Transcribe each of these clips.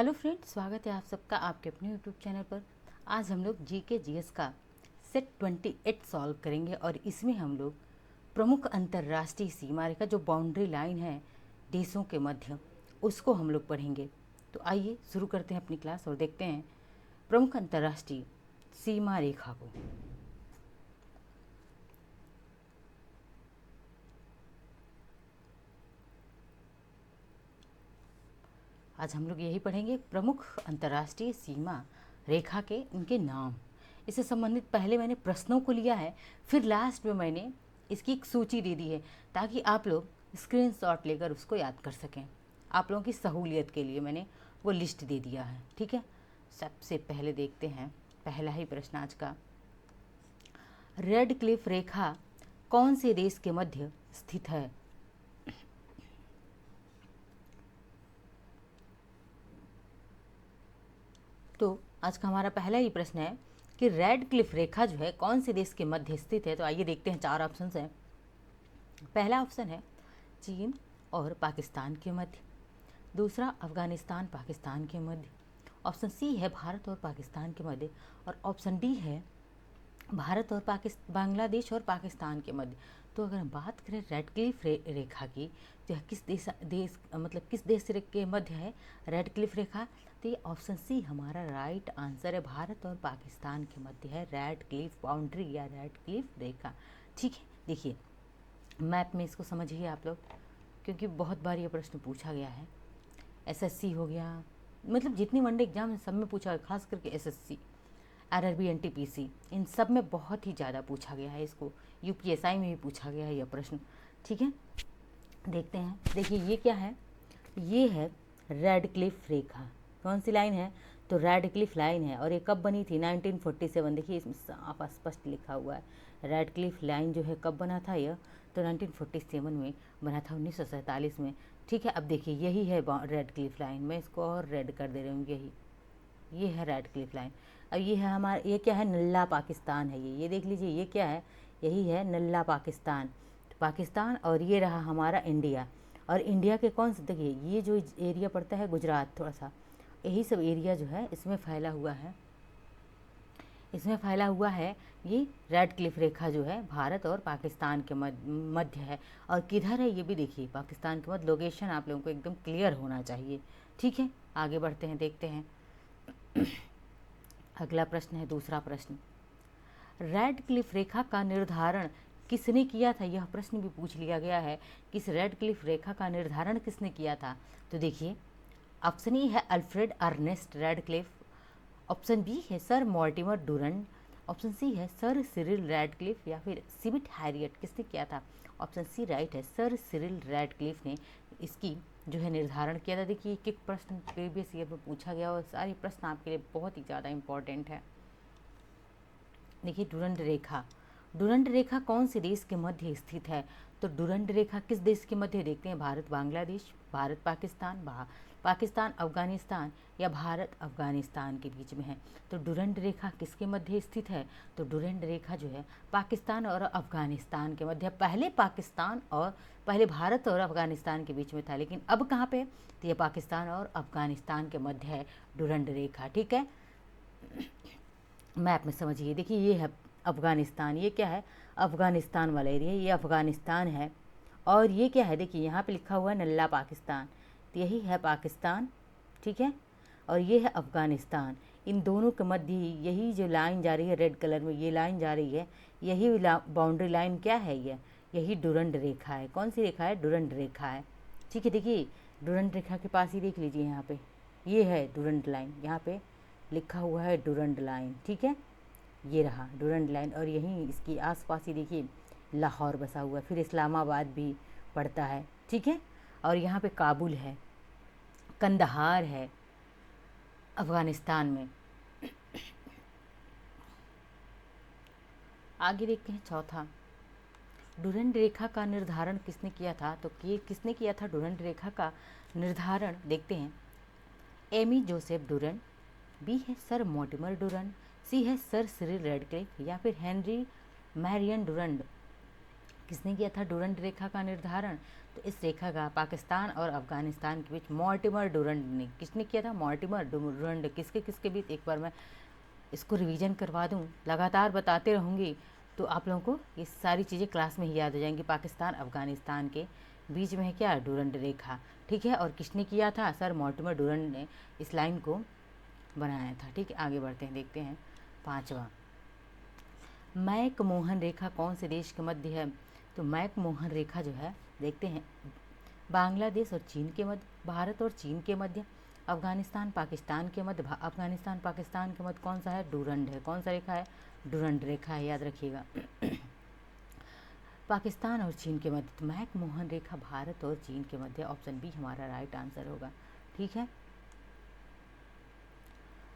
Hello friend, स्वागत है आप सबका आपके अपने यूट्यूब चैनल पर। आज हम लोग जीके जीएस का सेट 28 सॉल्व करेंगे और इसमें हम लोग प्रमुख अंतर्राष्ट्रीय सीमा रेखा जो बाउंड्री लाइन है देशों के मध्य उसको हम लोग पढ़ेंगे। तो आइए शुरू करते हैं अपनी क्लास और देखते हैं प्रमुख अंतर्राष्ट्रीय सीमा रेखा को। आज हम लोग यही पढ़ेंगे प्रमुख अंतर्राष्ट्रीय सीमा रेखा के इनके नाम। इससे संबंधित पहले मैंने प्रश्नों को लिया है, फिर लास्ट में मैंने इसकी एक सूची दे दी है ताकि आप लोग स्क्रीनशॉट लेकर उसको याद कर सकें। आप लोगों की सहूलियत के लिए मैंने वो लिस्ट दे दिया है, ठीक है। सबसे पहले देखते हैं पहला ही प्रश्न आज का। रेड क्लिफ रेखा कौन से देश के मध्य स्थित है? तो आज का हमारा पहला ही प्रश्न है कि रेड क्लिफ रेखा जो है कौन से देश के मध्य स्थित है। तो आइए देखते हैं, चार ऑप्शन हैं। पहला ऑप्शन है चीन और पाकिस्तान के मध्य, दूसरा अफगानिस्तान पाकिस्तान के मध्य, ऑप्शन सी है भारत और पाकिस्तान के मध्य, और ऑप्शन डी है भारत और बांग्लादेश और पाकिस्तान के मध्य। तो अगर हम बात करें रेड क्लिफ रेखा की, तो यह किस किस देश के मध्य है रेड क्लिफ रेखा? तो ये ऑप्शन सी हमारा राइट आंसर है, भारत और पाकिस्तान के मध्य है रेड क्लिफ बाउंड्री या रेड क्लिफ रेखा। ठीक है, देखिए मैप में इसको समझिए आप लोग, क्योंकि बहुत बार ये प्रश्न पूछा गया है। एसएससी हो गया, मतलब जितनी वनडे एग्जाम सब में पूछा है, खास करके एसएससी, आरआरबी, एनटीपीसी, इन सब में बहुत ही ज़्यादा पूछा गया है। इसको यूपीएसआई में भी पूछा गया है यह प्रश्न। ठीक है, देखते हैं। देखिए ये क्या है, ये है रेड क्लिफ रेखा। कौन सी लाइन है? तो रेड क्लिफ लाइन है। और ये कब बनी थी? 1947। देखिए इसमें साफ स्पष्ट लिखा हुआ है रेड क्लिफ लाइन जो है कब बना था यह? तो 1947 में बना था, 1947 में। ठीक है, अब देखिए यही है रेड क्लिफ लाइन। मैं इसको और रेड कर दे रही हूँ, यही ये है रेड क्लिफ लाइन। अब ये है हमारा, ये क्या है? नल्ला पाकिस्तान है ये देख लीजिए, ये क्या है? यही है नल्ला पाकिस्तान, पाकिस्तान। और ये रहा हमारा इंडिया। और इंडिया के कौन से, देखिए ये जो एरिया पड़ता है गुजरात, थोड़ा सा यही सब एरिया जो है इसमें फैला हुआ है, इसमें फैला हुआ है ये रेड क्लिफ रेखा जो है भारत और पाकिस्तान के मध्य है। और किधर है ये भी देखिए, पाकिस्तान के मध्य। लोकेशन आप लोगों को एकदम क्लियर होना चाहिए। ठीक है, आगे बढ़ते हैं, देखते हैं। अगला प्रश्न है, दूसरा प्रश्न। रेड क्लिफ रेखा का निर्धारण किसने किया था? यह प्रश्न भी पूछ लिया गया है कि इस रेड क्लिफ रेखा का निर्धारण किसने किया था। तो देखिए ऑप्शन ई है Alfred Ernest Radcliffe, option B है sir Mortimer Durand, option C है सर सिरिल रेड क्लिफ, या फिर सिबिट हैरियट। किसने किया था? ऑप्शन सी राइट है, सर सिरिल रेड क्लिफ ने इसकी जो है निर्धारण किया था। देखिए एक एक प्रश्न प्रीवियस ईयर में पूछा गया और सारे प्रश्न आपके लिए बहुत ही ज़्यादा इंपॉर्टेंट है। देखिए डुरंड रेखा, डुरंड रेखा कौन से देश के मध्य स्थित है? तो डुरंड रेखा किस देश के मध्य? देखते हैं, भारत बांग्लादेश, भारत पाकिस्तान, पाकिस्तान अफगानिस्तान, या भारत अफगानिस्तान के बीच में है। तो डुरंड रेखा किसके मध्य स्थित है? तो डुरंड रेखा जो है पाकिस्तान और अफगानिस्तान के मध्य। पहले भारत और अफगानिस्तान के बीच में था, लेकिन अब कहाँ पे? तो ये पाकिस्तान और अफगानिस्तान के मध्य है डुरंड रेखा। ठीक है, मैप में समझिए। देखिए ये है अफ़गानिस्तान, ये क्या है? अफ़गानिस्तान वाला एरिया, ये अफ़गानिस्तान है। और ये क्या है? देखिए यहाँ पे लिखा हुआ है नल्ला पाकिस्तान, तो यही है पाकिस्तान। ठीक है, और ये है अफ़गानिस्तान। इन दोनों के मध्य यही जो लाइन जा रही है रेड कलर में, ये लाइन जा रही है, यही बाउंड्री लाइन क्या है? यही डुरंड रेखा है। कौन सी रेखा है? डुरंड रेखा है। ठीक है, देखिए डुरंड रेखा के पास ही देख लीजिए, यहाँ पे ये है डुरंड लाइन, यहाँ पे लिखा हुआ है डुरंड लाइन। ठीक है, ये रहा डुरंड लाइन। और यहीं इसकी आसपास ही देखिए लाहौर बसा हुआ है, फिर इस्लामाबाद भी पड़ता है। ठीक है, और यहाँ पे काबुल है, कंदहार है अफ़गानिस्तान में। आगे देखते हैं चौथा, डुरंड रेखा का निर्धारण किसने किया था? तो किसने किया था डुरंड रेखा का निर्धारण? देखते हैं, एमी जोसेफ डुरंड, बी है सर मॉर्टिमर डुरंड, सी है सर सिरिल रेडक्लिफ, या फिर हेनरी मैरियन डुरंड। किसने किया था डूरंड रेखा का निर्धारण? तो इस रेखा का पाकिस्तान और अफगानिस्तान के बीच मॉर्टिमर डूरंड ने, किसने किया था? Mortimer Durand. किसके किसके बीच? एक बार मैं इसको रिवीजन करवा दूं, लगातार बताते रहूँगी तो आप लोगों को ये सारी चीज़ें क्लास में ही याद हो जाएंगी। पाकिस्तान अफगानिस्तान के बीच में है क्या? डूरंड रेखा, ठीक है। और किसने किया था? सर मॉर्टिमर डूरंड ने इस लाइन को बनाया था, ठीक है। आगे बढ़ते हैं, देखते हैं पाँचवा, मैक मोहन रेखा कौन से देश के मध्य है? तो मैक मोहन रेखा जो है, देखते हैं, बांग्लादेश और चीन के मध्य, भारत और चीन के मध्य, अफगानिस्तान पाकिस्तान के मध्य, अफगानिस्तान पाकिस्तान के मध्य कौन सा है? डूरंड है। कौन सा रेखा है? डूरंड रेखा है, याद रखिएगा। पाकिस्तान और चीन के मध्य, तो मैक मोहन रेखा भारत और चीन के मध्य, ऑप्शन बी हमारा राइट आंसर होगा, ठीक है।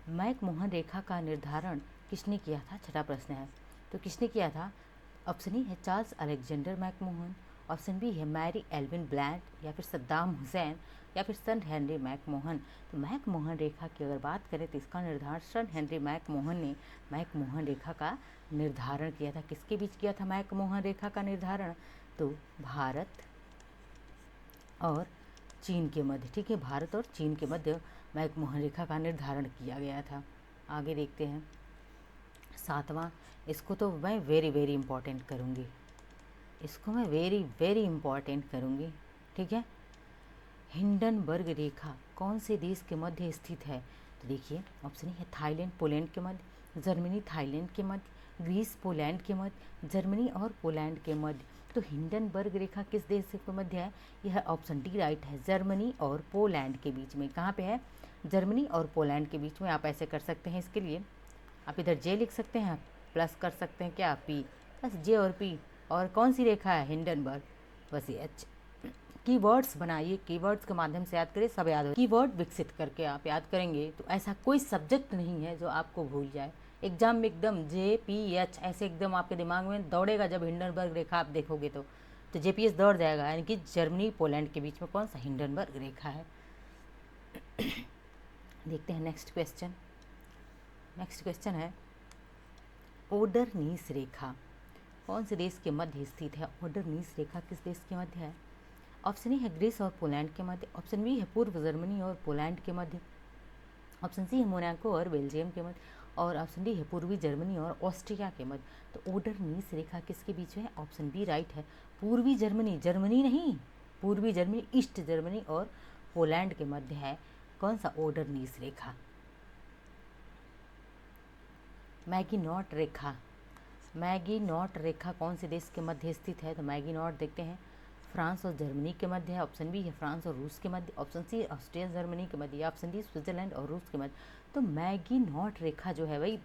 मैक मोहन रेखा का निर्धारण किसने किया था? छठा प्रश्न है, तो किसने किया था? ऑप्शन ई है Charles Alexander McMahon, option B है मैरी एल्विन ब्लैंट, या फिर सद्दाम हुसैन, या फिर सन हेनरी मैकमोहन। तो मैकमोहन रेखा की अगर बात करें तो इसका निर्धारण सन हेनरी मैकमोहन ने मैकमोहन रेखा का निर्धारण किया था। किसके बीच किया था मैकमोहन रेखा का निर्धारण? तो भारत और चीन के मध्य, ठीक है, भारत और चीन के मध्य मैकमोहन रेखा का निर्धारण किया गया था। आगे देखते हैं सातवां, इसको तो मैं वेरी वेरी इम्पॉर्टेंट करूँगी, इसको मैं वेरी वेरी इम्पॉर्टेंट करूँगी, ठीक है। हिंडनबर्ग रेखा कौन से देश के मध्य स्थित है? तो देखिए ऑप्शन है थाईलैंड पोलैंड के मध्य, जर्मनी थाईलैंड के मध्य, ग्रीस पोलैंड के मध्य, जर्मनी और पोलैंड के मध्य। तो हिंडनबर्ग रेखा किस देश के मध्य है? यह ऑप्शन डी राइट है, जर्मनी और पोलैंड के बीच में। कहाँ पे है? जर्मनी और पोलैंड के बीच में। आप ऐसे कर सकते हैं, इसके लिए आप इधर जे लिख सकते हैं, प्लस कर सकते हैं क्या? पी, बस जे और पी। और कौन सी रेखा है? हिंडनबर्ग, बस ये एच। कीवर्ड्स बनाइए, कीवर्ड्स के माध्यम से याद करिए, सब याद हो। कीवर्ड विकसित करके आप याद करेंगे तो ऐसा कोई सब्जेक्ट नहीं है जो आपको भूल जाए। एग्जाम में एकदम जे पी एच ऐसे एकदम आपके दिमाग में दौड़ेगा जब हिंडनबर्ग रेखा आप देखोगे तो जे पी एच दौड़ जाएगा, यानी कि जर्मनी पोलैंड के बीच में कौन सा? हिंडनबर्ग रेखा है। देखते हैं नेक्स्ट क्वेश्चन। नेक्स्ट क्वेश्चन है ओडरनीस रेखा कौन से देश के मध्य स्थित है? ओडरनीस रेखा किस देश के मध्य है? ऑप्शन ए है ग्रीस और पोलैंड के मध्य, ऑप्शन बी है पूर्व जर्मनी और पोलैंड के मध्य, ऑप्शन सी है मोनाको और बेल्जियम के मध्य, और ऑप्शन डी है पूर्वी जर्मनी और ऑस्ट्रिया के मध्य। तो ओडरनीस रेखा किसके बीच में है? ऑप्शन बी राइट है, पूर्वी जर्मनी, जर्मनी नहीं, पूर्वी जर्मनी, ईस्ट जर्मनी और पोलैंड के मध्य है कौन सा? ओडरनीस रेखा। मैगिनॉट रेखा, मैगिनॉट रेखा कौन से देश के मध्य स्थित है? तो मैगिनॉट देखते हैं फ्रांस और जर्मनी के मध्य है, ऑप्शन बी है फ्रांस और रूस के मध्य, ऑप्शन सी ऑस्ट्रिया जर्मनी के मध्य, ऑप्शन डी स्विट्जरलैंड और रूस के मध्य। तो मैगिनॉट रेखा जो है भाई,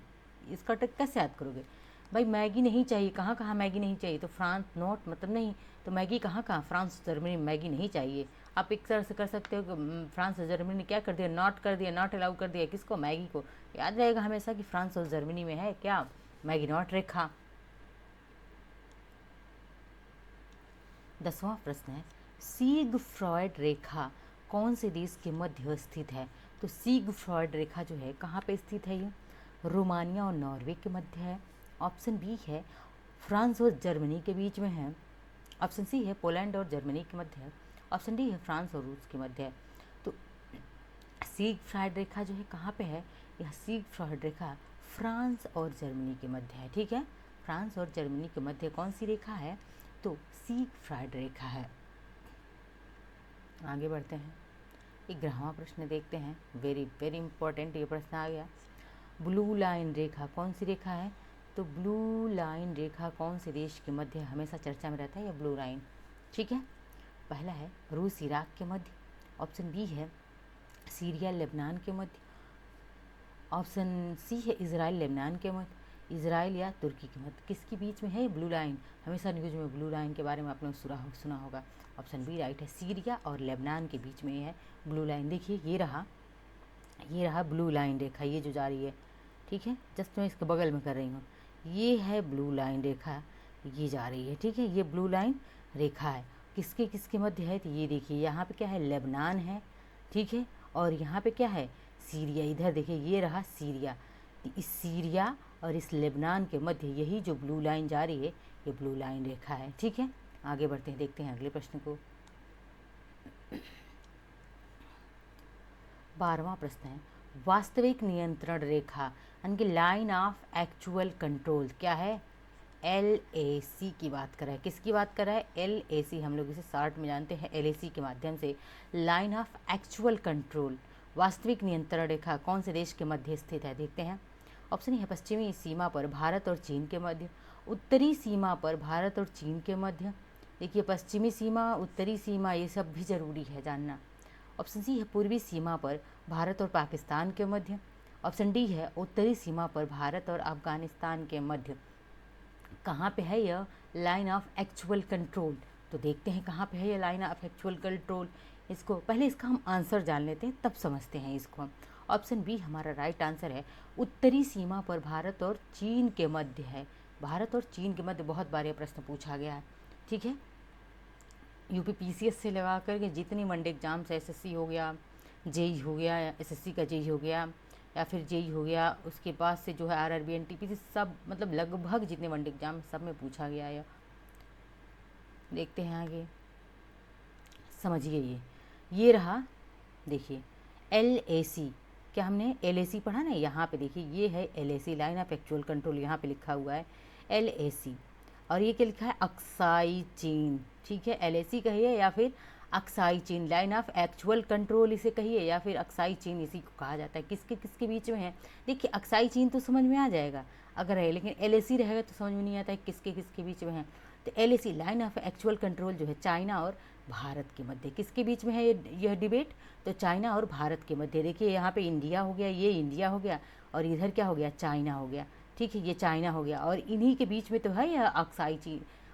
इसका टक कैसे याद करोगे भाई? मैगी नहीं चाहिए, कहाँ कहाँ मैगी नहीं चाहिए? तो फ्रांस नॉट मतलब नहीं, तो मैगी कहाँ कहाँ? फ्रांस जर्मनी में मैगी नहीं चाहिए। आप एक तरह से कर सकते हो कि फ्रांस और जर्मनी ने क्या कर दिया? नॉट कर दिया, नॉट अलाउ कर दिया किसको? मैगी को। याद रहेगा हमेशा कि फ्रांस और जर्मनी में है क्या? मैगिनॉट रेखा। 10वां प्रश्न है सीगफ्रॉयड रेखा कौन से देश के मध्य स्थित है? तो सीगफ्रॉयड रेखा जो है कहाँ पे स्थित है? ये रोमानिया और नॉर्वे के मध्य है, ऑप्शन बी है फ्रांस और जर्मनी के बीच में है, ऑप्शन सी है पोलैंड और जर्मनी के मध्य है, ऑप्शन डी है फ्रांस और रूस के मध्य है। तो सीगफ्रॉयड रेखा जो है कहाँ पे है? यह सीगफ्रॉयड रेखा फ्रांस और जर्मनी के मध्य है, ठीक है। फ्रांस और जर्मनी के मध्य कौन सी रेखा है? तो सीगफ्रॉयड रेखा है। आगे बढ़ते हैं, 11वां प्रश्न देखते हैं, वेरी वेरी इंपॉर्टेंट ये प्रश्न आ गया। ब्लू लाइन रेखा कौन सी रेखा है? तो ब्लू लाइन रेखा कौन से देश के मध्य हमेशा चर्चा में रहता है? या ब्लू लाइन, ठीक है। पहला है रूस इराक के मध्य, ऑप्शन बी है सीरिया लेबनान के मध्य, ऑप्शन सी है इजराइल लेबनान के मध्य, इजराइल या तुर्की के मध्य। किसके बीच में है ब्लू लाइन? हमेशा न्यूज़ में ब्लू लाइन के बारे में आपने सुना होगा। ऑप्शन बी राइट है, सीरिया और लेबनान के बीच में है ब्लू लाइन। देखिए ये रहा ब्लू लाइन रेखा, ये जो जा रही है, ठीक है, जस्ट मैं इसके बगल में कर रही हूँ, ये है ब्लू लाइन रेखा, ये जा रही है, ठीक है, ये ब्लू लाइन रेखा है। किसके किसके मध्य है? तो ये देखिए यहाँ पे क्या है? लेबनान है, ठीक है, और यहाँ पे क्या है? सीरिया। इधर देखिए ये रहा सीरिया, इस सीरिया और इस लेबनान के मध्य यही जो ब्लू लाइन जा रही है, ये ब्लू लाइन रेखा है, ठीक है। आगे बढ़ते हैं, देखते हैं अगले प्रश्न को। 12वां प्रश्न है, वास्तविक नियंत्रण रेखा यानी कि लाइन ऑफ एक्चुअल कंट्रोल क्या है? LAC की बात कर रहा है। किसकी बात कर रहा है? LAC, हम लोग इसे शॉर्ट में जानते हैं LAC के माध्यम से। लाइन ऑफ एक्चुअल कंट्रोल, वास्तविक नियंत्रण रेखा कौन से देश के मध्य स्थित है? देखते हैं। ऑप्शन है पश्चिमी सीमा पर भारत और चीन के मध्य, उत्तरी सीमा पर भारत और चीन के मध्य। देखिए पश्चिमी सीमा, उत्तरी सीमा, ये सब भी जरूरी है जानना। ऑप्शन सी है पूर्वी सीमा पर भारत और पाकिस्तान के मध्य। ऑप्शन डी है उत्तरी सीमा पर भारत और अफगानिस्तान के मध्य। कहाँ पे है यह लाइन ऑफ एक्चुअल कंट्रोल? तो देखते हैं कहाँ पे है यह लाइन ऑफ एक्चुअल कंट्रोल। इसको पहले इसका हम आंसर जान लेते हैं, तब समझते हैं इसको हम। ऑप्शन बी हमारा राइट आंसर है, उत्तरी सीमा पर भारत और चीन के मध्य है। भारत और चीन के मध्य बहुत बार यह प्रश्न पूछा गया है, ठीक है। UPPCS से लगा करके जितनी मंडे एग्जाम्स, SSC हो गया, JEE हो गया, SSC का JEE हो गया, या फिर JEE हो गया, उसके बाद से जो है RRB NTPC, सब मतलब लगभग जितने वनडे एग्जाम सब में पूछा गया है। देखते हैं आगे, समझिए ये रहा। देखिए LAC, क्या हमने LAC पढ़ा ना? यहाँ पे देखिए ये है LAC, line of actual control, यहाँ पे लिखा हुआ है LAC। और ये क्या लिखा है? अक्साई चीन, ठीक है। LAC कहिए या फिर अक्साई चीन, लाइन ऑफ एक्चुअल कंट्रोल इसे कहिए, या फिर अक्साई चीन इसी को कहा जाता है। किसके किसके बीच में है? देखिए अक्साई चीन तो समझ में आ जाएगा अगर है, लेकिन LAC रहेगा तो समझ में नहीं आता है किसके किसके बीच में है। तो LAC line of actual control जो है चाइना और भारत के मध्य। किसके बीच में है यह डिबेट? तो चाइना और भारत के मध्य। देखिए यहाँ पे इंडिया हो गया, ये इंडिया हो गया, और इधर क्या हो गया? चाइना हो गया, ठीक है। ये चाइना हो गया, और इन्हीं के बीच में तो है यह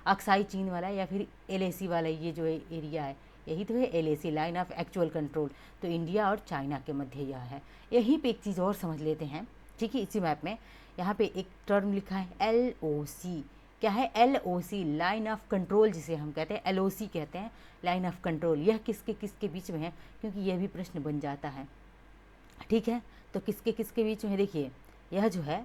अक्साई चीन वाला या फिर LAC वाला, ये जो एरिया है यही तो है LAC, line of actual control. तो इंडिया और चाइना के मध्य यह है। यहीं पे एक चीज़ और समझ लेते हैं, ठीक है। इसी मैप में यहाँ पे एक टर्म लिखा है LOC। क्या है? LOC, लाइन ऑफ कंट्रोल जिसे हम कहते हैं, LOC कहते हैं, लाइन ऑफ कंट्रोल। यह किसके किसके बीच में है? क्योंकि यह भी प्रश्न बन जाता है, ठीक है। तो किसके किसके बीच में है? देखिए यह जो है,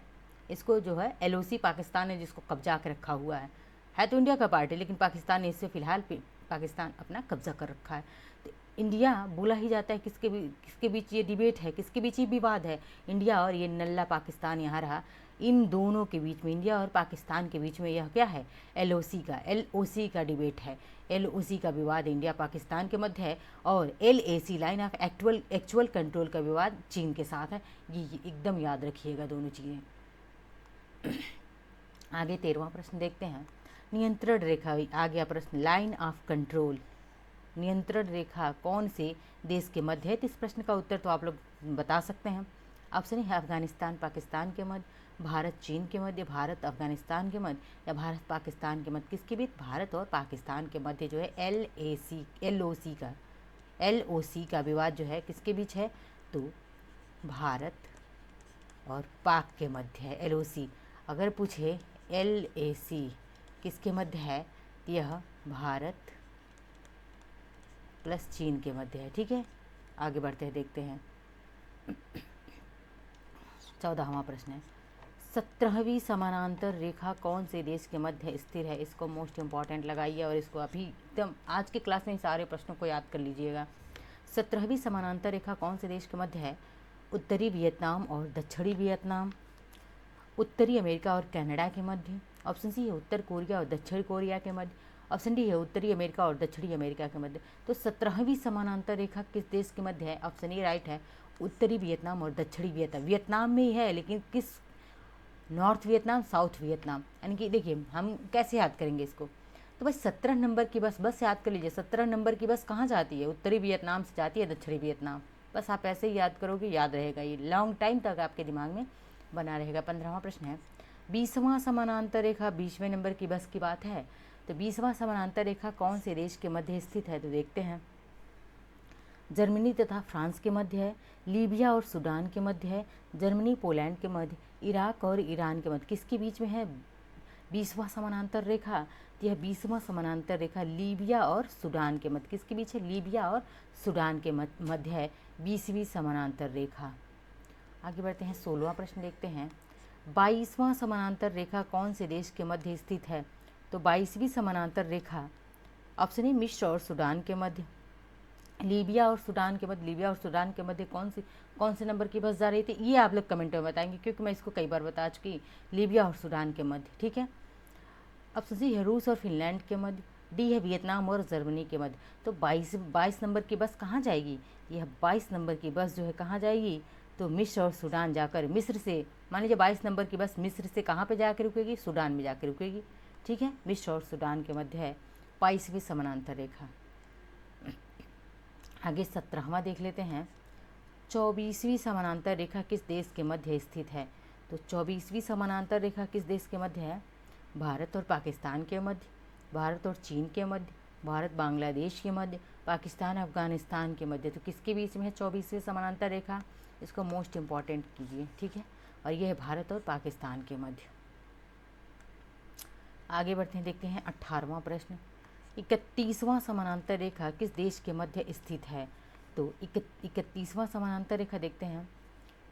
इसको जो है LOC पाकिस्तान ने जिसको कब्जा कर रखा हुआ है तो इंडिया का पार्ट है, लेकिन पाकिस्तान ने इससे फ़िलहाल पाकिस्तान अपना कब्जा कर रखा है। तो इंडिया बोला ही जाता है किसके बीच ये डिबेट है, किसके बीच ये विवाद है? इंडिया और ये नल्ला पाकिस्तान यहाँ रहा, इन दोनों के बीच में, इंडिया और पाकिस्तान के बीच में यह क्या है? LOC का डिबेट है। LOC का विवाद इंडिया पाकिस्तान के मध्य है, और LAC line of actual control का विवाद चीन के साथ है। ये एकदम याद रखिएगा दोनों चीज़ें। आगे 13वां प्रश्न देखते हैं। नियंत्रण रेखा, आ गया प्रश्न, लाइन ऑफ कंट्रोल, नियंत्रण रेखा कौन से देश के मध्य है? तो इस प्रश्न का उत्तर तो आप लोग बता सकते हैं। ऑप्शन है अफगानिस्तान पाकिस्तान के मध्य, भारत चीन के मध्य, भारत अफगानिस्तान के मध्य, या भारत पाकिस्तान के मध्य। किसके बीच? भारत और पाकिस्तान के मध्य जो है LOC का विवाद जो है किसके बीच है? तो भारत और पाक के मध्य है LOC। अगर पूछे LAC किसके मध्य है? यह भारत प्लस चीन के मध्य है, ठीक है। आगे बढ़ते हैं, देखते हैं। 14वां प्रश्न है, 17वीं समानांतर रेखा कौन से देश के मध्य स्थिर है? इसको मोस्ट इम्पॉर्टेंट लगाइए, और इसको अभी एकदम आज के क्लास में सारे प्रश्नों को याद कर लीजिएगा। 17वीं समानांतर रेखा कौन से देश के मध्य है? उत्तरी वियतनाम और दक्षिणी वियतनाम, उत्तरी अमेरिका और कनाडा के मध्य। ऑप्शन सी है उत्तर कोरिया और दक्षिण कोरिया के मध्य। ऑप्शन डी है उत्तरी अमेरिका और दक्षिणी अमेरिका के मध्य। तो 17वीं समानांतर रेखा किस देश के मध्य है? ऑप्शन ए राइट है, उत्तरी वियतनाम और दक्षिणी वियतनाम। वियतनाम में ही है, लेकिन किस? North Vietnam, south Vietnam. यानी कि देखिए हम कैसे याद करेंगे इसको? तो भाई 17 नंबर की बस याद कर लीजिए। 17 नंबर की बस कहाँ जाती है? उत्तरी वियतनाम से जाती है दक्षिणी वियतनाम। बस आप ऐसे ही याद करोगे, याद रहेगा, ये लॉन्ग टाइम तक आपके दिमाग में बना रहेगा। 15वां प्रश्न है, 20वां समानांतर रेखा 20वें नंबर की बस की बात है। तो 20वां समानांतर रेखा कौन से देश के मध्य स्थित है? तो देखते हैं। जर्मनी तथा फ्रांस के मध्य है, लीबिया और सूडान के मध्य है, जर्मनी पोलैंड के मध्य, इराक और ईरान के मध्य। किसके बीच में है 20वां समानांतर रेखा? तो यह 20वां समानांतर रेखा लीबिया और सूडान के मध्य, किसके बीच है? लीबिया और सूडान के मध्य है 20वीं समानांतर रेखा। आगे बढ़ते हैं, 16वां प्रश्न देखते हैं। 22वां समानांतर रेखा कौन से देश के मध्य स्थित है? तो 22वीं समानांतर रेखा ऑप्शन ए मिस्र और सूडान के मध्य, लीबिया और सूडान के मध्य, लीबिया और सूडान के मध्य कौन से नंबर की बस जा रही थी, ये आप लोग कमेंट में बताएंगे क्योंकि मैं इसको कई बार बता चुकी, लीबिया और सूडान के मध्य। ठीक है, ऑप्शन सी है रूस और फिनलैंड के मध्य, डी है वियतनाम और जर्मनी के मध्य। तो 22 नंबर की बस कहाँ जाएगी, यह 22 नंबर की बस जो है कहाँ जाएगी, तो मिस्र और सूडान जाकर, मिस्र से मान लीजिए 22 नंबर की बस मिस्र से कहाँ पे जाकर रुकेगी, सूडान में जाकर रुकेगी। ठीक है, मिस्र और सूडान के मध्य है 22वीं समानांतर रेखा। आगे 17वां देख लेते हैं, 24वीं समानांतर रेखा किस देश के मध्य स्थित है। तो 24वीं समानांतर रेखा किस देश के मध्य है, भारत और पाकिस्तान के मध्य, भारत और चीन के मध्य, भारत बांग्लादेश के मध्य, पाकिस्तान अफगानिस्तान के मध्य। तो किसके बीच में है 24वीं समानांतर रेखा, इसको मोस्ट इम्पॉर्टेंट कीजिए। ठीक है, और यह है भारत और पाकिस्तान के मध्य। आगे बढ़ते हैं, देखते हैं 18वां प्रश्न, 31वां समानांतर रेखा किस देश के मध्य स्थित है। तो 31वां समानांतर रेखा देखते हैं,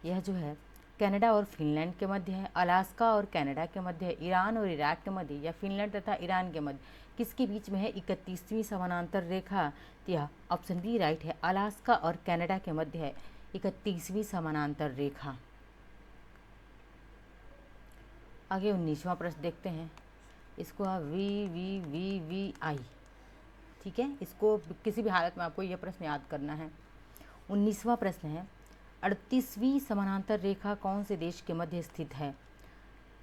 यह जो है कनाडा और फिनलैंड के मध्य है, अलास्का और कनाडा के मध्य है, ईरान और इराक के मध्य, या फिनलैंड तथा ईरान के मध्य। किसके बीच में है 31वीं समानांतर रेखा, तो यह ऑप्शन बी राइट है, अलास्का और कनाडा के मध्य है 31वीं समानांतर रेखा। आगे 19वां प्रश्न देखते हैं, इसको आप VVVVI, ठीक है, इसको किसी भी हालत में आपको यह प्रश्न याद करना है। 19वां प्रश्न है, 38वीं समानांतर रेखा कौन से देश के मध्य स्थित है।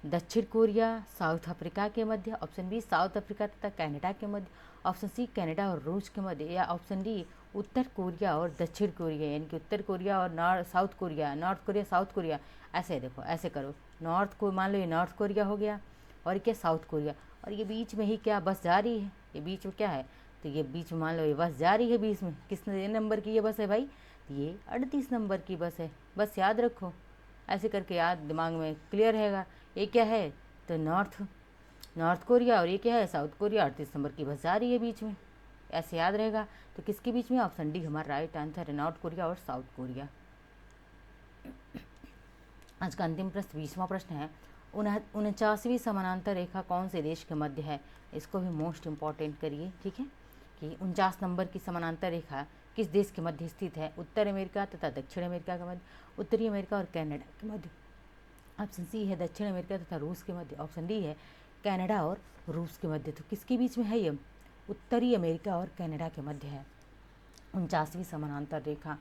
दक्षिण कोरिया, साउथ अफ्रीका के मध्य, ऑप्शन बी साउथ अफ्रीका तथा कनाडा के मध्य, ऑप्शन सी कनाडा और रूस के मध्य, या ऑप्शन डी उत्तर कोरिया और दक्षिण कोरिया, यानी कि उत्तर कोरिया और south Korea, north Korea south Korea. ऐसे देखो, ऐसे करो, नॉर्थ को मान लो ये नॉर्थ कोरिया हो गया और क्या साउथ कोरिया, और ये बीच में ही क्या बस जा रही है, ये बीच में क्या है, तो ये बीच में मान लो ये बस जा रही है बीच में, किस नंबर की ये बस है भाई, ये 38 नंबर की बस है। बस याद रखो, ऐसे करके याद दिमाग में क्लियर रहेगा। ये क्या है, तो नॉर्थ कोरिया, और ये क्या है साउथ कोरिया, 38 नंबर की बस जा रही है बीच में, ऐसे याद रहेगा। तो किसके बीच में, ऑप्शन डी हमारा राइट आंसर है, नॉर्थ कोरिया और साउथ कोरिया। आज का अंतिम प्रश्न 20वां प्रश्न है, 49वीं समानांतर रेखा कौन से देश के मध्य है। इसको भी मोस्ट इम्पॉर्टेंट करिए। ठीक है, कि 49 नंबर की समानांतर रेखा किस देश के मध्य स्थित है, उत्तर अमेरिका तथा दक्षिण अमेरिका के मध्य, उत्तरी अमेरिका और कनाडा के मध्य। ऑप्शन सी है दक्षिण अमेरिका तथा रूस के मध्य, ऑप्शन डी है कनाडा और रूस के मध्य। तो किसके बीच में है ये, उत्तरी अमेरिका और कनाडा के मध्य है 49वीं समानांतर रेखा।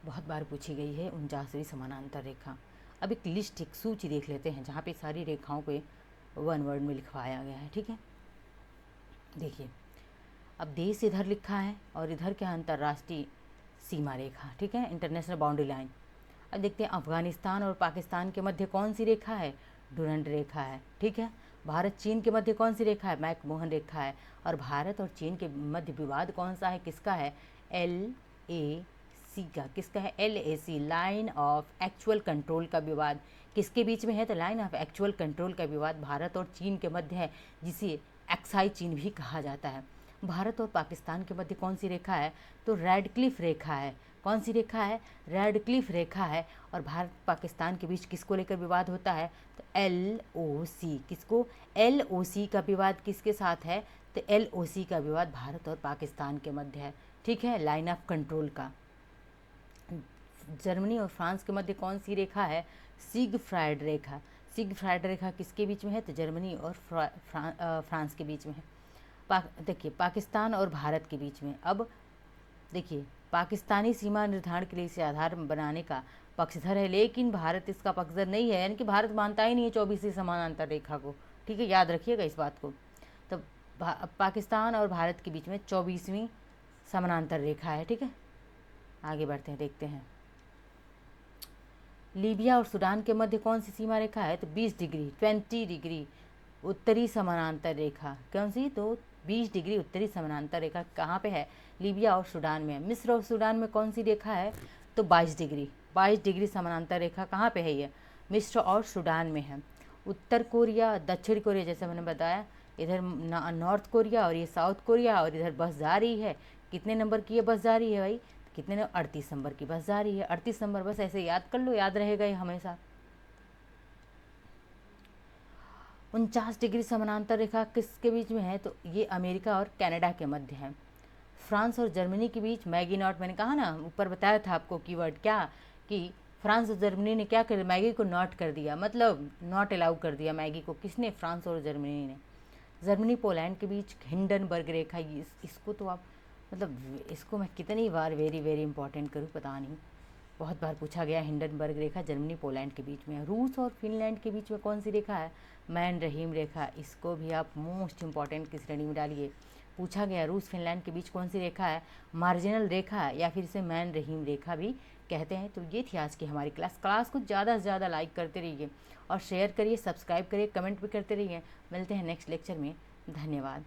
बहुत बार पूछी गई है 49वीं समानांतर रेखा। अब एक लिस्ट, एक सूची देख लेते हैं जहाँ पे सारी रेखाओं को वन वर्ड में लिखवाया गया है। ठीक है, देखिए, अब देश इधर लिखा है और इधर क्या अंतर्राष्ट्रीय सीमा रेखा, ठीक है, इंटरनेशनल बाउंड्री लाइन। अब देखते हैं अफगानिस्तान और पाकिस्तान के मध्य कौन सी रेखा है, डुरंड रेखा है। ठीक है, भारत चीन के मध्य कौन सी रेखा है, मैकमोहन रेखा है। और भारत और चीन के मध्य विवाद कौन सा है, किसका है, LAC का, किसका है, LAC, line of actual control का विवाद किसके बीच में है, तो लाइन ऑफ एक्चुअल कंट्रोल का विवाद भारत और चीन के मध्य है, जिसे एक्साई चीन भी कहा जाता है। भारत और पाकिस्तान के मध्य कौन सी रेखा है, तो रेडक्लिफ रेखा है। कौन सी रेखा है, रेडक्लिफ रेखा है। और भारत पाकिस्तान के बीच किसको लेकर विवाद होता है, तो LOC, किसको, LOC का विवाद किसके साथ है, तो LOC का विवाद भारत और पाकिस्तान के मध्य है। ठीक है, लाइन ऑफ कंट्रोल का। जर्मनी और फ्रांस के मध्य कौन सी रेखा है, सिगफ्राइड रेखा। सिगफ्राइड रेखा किसके बीच में है, तो जर्मनी और फ्रांस के बीच में है। देखिए, पाकिस्तान और भारत के बीच में। अब देखिए, पाकिस्तानी सीमा निर्धारण के लिए इसे आधार बनाने का पक्षधर है, लेकिन भारत इसका पक्षधर नहीं है, यानी कि भारत मानता ही नहीं है 24वीं समानांतर रेखा को। ठीक है, याद रखिएगा इस बात को। तो पाकिस्तान और भारत के बीच में 24वीं समानांतर रेखा है। ठीक है, आगे बढ़ते हैं, देखते हैं लीबिया और सूडान के मध्य कौन सी सीमा रेखा है, तो 20 डिग्री उत्तरी समानांतर रेखा। कौन सी, तो 20 डिग्री उत्तरी समानांतर रेखा कहाँ पे है, लीबिया और सूडान में। मिस्र और सूडान में कौन सी रेखा है, तो 22 डिग्री समानांतर रेखा कहाँ पे है, ये मिस्र और सूडान में है। उत्तर कोरिया, दक्षिण कोरिया, जैसे मैंने बताया, इधर नॉर्थ कोरिया और ये साउथ कोरिया, और इधर बस जा रही है। कितने नंबर की ये बस जा रही है भाई, कितने 38 नंबर की बस जा रही है। 38 नंबर बस, ऐसे याद कर लो, याद रहेगा ये हमेशा। 49 डिग्री समानांतर रेखा किसके बीच में है? तो ये अमेरिका और कनाडा के मध्य है। फ्रांस और जर्मनी के बीच मैगी नॉट, मैंने कहा ना ऊपर बताया था आपको कीवर्ड क्या, कि फ्रांस और जर्मनी ने क्या कर, मैगी को नॉट कर दिया, मतलब नॉट अलाउ कर दिया मैगी को। किसने? फ्रांस और जर्मनी ने। जर्मनी पोलैंड के बीच हिंडनबर्ग रेखा, इसको तो आप मतलब इसको मैं कितनी बार वेरी वेरी इंपॉर्टेंट करूँ पता नहीं, बहुत बार पूछा गया। हिंडनबर्ग रेखा जर्मनी पोलैंड के बीच में है। रूस और फिनलैंड के बीच में कौन सी रेखा है? मैन रहीम रेखा। इसको भी आप मोस्ट इंपॉर्टेंट की श्रेणी में डालिए। पूछा गया रूस फिनलैंड के बीच कौन सी रेखा है? मार्जिनल रेखा है, या फिर इसे मैन रहीम रेखा भी कहते हैं। तो ये थी आज की हमारी क्लास को ज़्यादा से ज़्यादा लाइक करते रहिए और शेयर करिए, सब्सक्राइब करिए, कमेंट भी करते रहिए। मिलते हैं नेक्स्ट लेक्चर में। धन्यवाद।